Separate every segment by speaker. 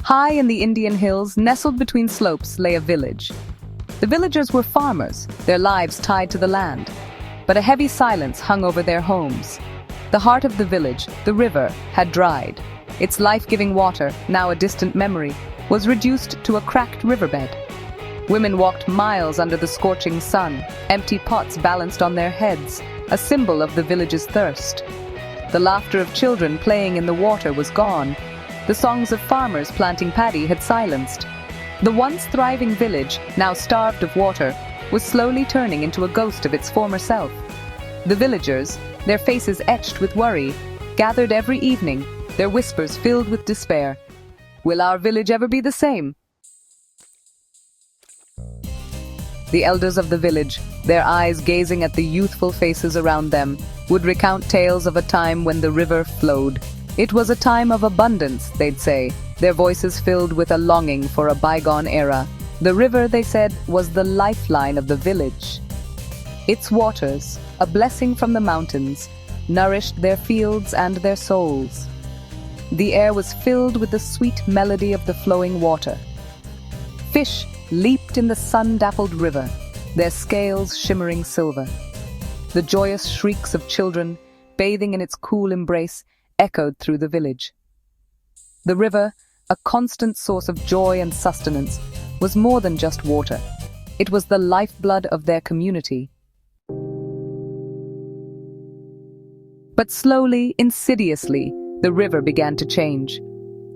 Speaker 1: High in the Indian hills, nestled between slopes, lay a village. The villagers were farmers, their lives tied to the land. But a heavy silence hung over their homes. The heart of the village, the river, had dried. Its life-giving water, now a distant memory, was reduced to a cracked riverbed. Women walked miles under the scorching sun, empty pots balanced on their heads, a symbol of the village's thirst. The laughter of children playing in the water was gone. The songs of farmers planting paddy had silenced. The once thriving village, now starved of water, was slowly turning into a ghost of its former self. The villagers, their faces etched with worry, gathered every evening, their whispers filled with despair. Will our village ever be the same? The elders of the village, their eyes gazing at the youthful faces around them, would recount tales of a time when the river flowed. It was a time of abundance, they'd say, their voices filled with a longing for a bygone era. The river, they said, was the lifeline of the village. Its waters, a blessing from the mountains, nourished their fields and their souls. The air was filled with the sweet melody of the flowing water. Fish leaped in the sun-dappled river, their scales shimmering silver. The joyous shrieks of children, bathing in its cool embrace, echoed through the village. The river, a constant source of joy and sustenance, was more than just water. It was the lifeblood of their community. But slowly, insidiously, the river began to change.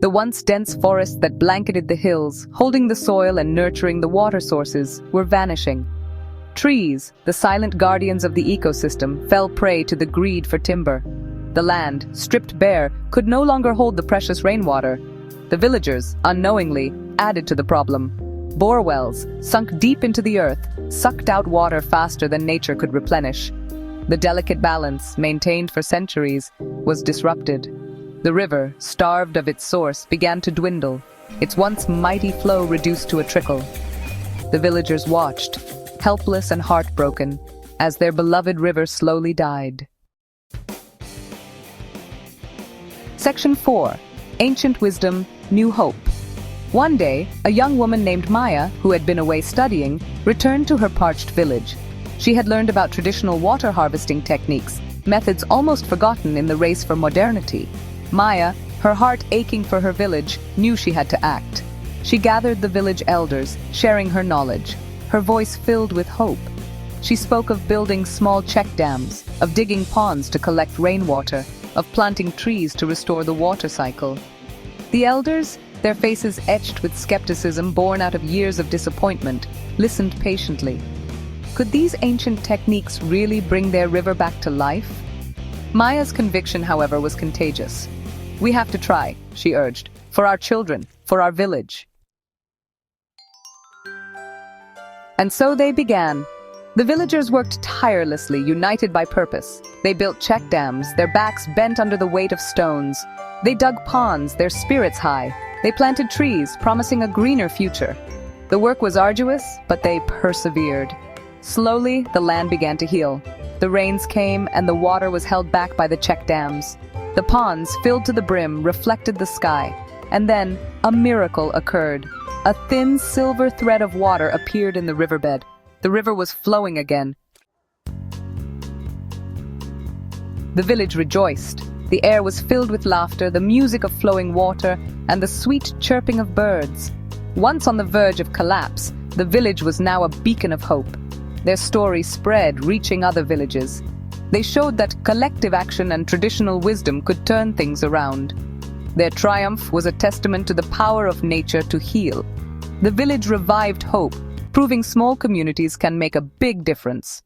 Speaker 1: The once dense forests that blanketed the hills, holding the soil and nurturing the water sources, were vanishing. Trees, the silent guardians of the ecosystem, fell prey to the greed for timber. The land, stripped bare, could no longer hold the precious rainwater. The villagers, unknowingly, added to the problem. Bore wells, sunk deep into the earth, sucked out water faster than nature could replenish. The delicate balance, maintained for centuries, was disrupted. The river, starved of its source, began to dwindle, its once mighty flow reduced to a trickle. The villagers watched, helpless and heartbroken, as their beloved river slowly died. Section 4. Ancient Wisdom, New Hope. One day, a young woman named Maya, who had been away studying, returned to her parched village. She had learned about traditional water harvesting techniques, methods almost forgotten in the race for modernity. Maya, her heart aching for her village, knew she had to act. She gathered the village elders, sharing her knowledge, her voice filled with hope. She spoke of building small check dams, of digging ponds to collect rainwater, of planting trees to restore the water cycle. The elders, their faces etched with skepticism born out of years of disappointment, listened patiently. Could these ancient techniques really bring their river back to life? Maya's conviction, however, was contagious. "We have to try," she urged, "for our children, for our village." And so they began. The villagers worked tirelessly, united by purpose. They built check dams, their backs bent under the weight of stones. They dug ponds, their spirits high. They planted trees, promising a greener future. The work was arduous, but they persevered. Slowly, the land began to heal. The rains came, and the water was held back by the check dams. The ponds, filled to the brim, reflected the sky. And then, a miracle occurred. A thin silver thread of water appeared in the riverbed. The river was flowing again. The village rejoiced. The air was filled with laughter, the music of flowing water, and the sweet chirping of birds. Once on the verge of collapse, the village was now a beacon of hope. Their story spread, reaching other villages. They showed that collective action and traditional wisdom could turn things around. Their triumph was a testament to the power of nature to heal. The village revived hope, proving small communities can make a big difference.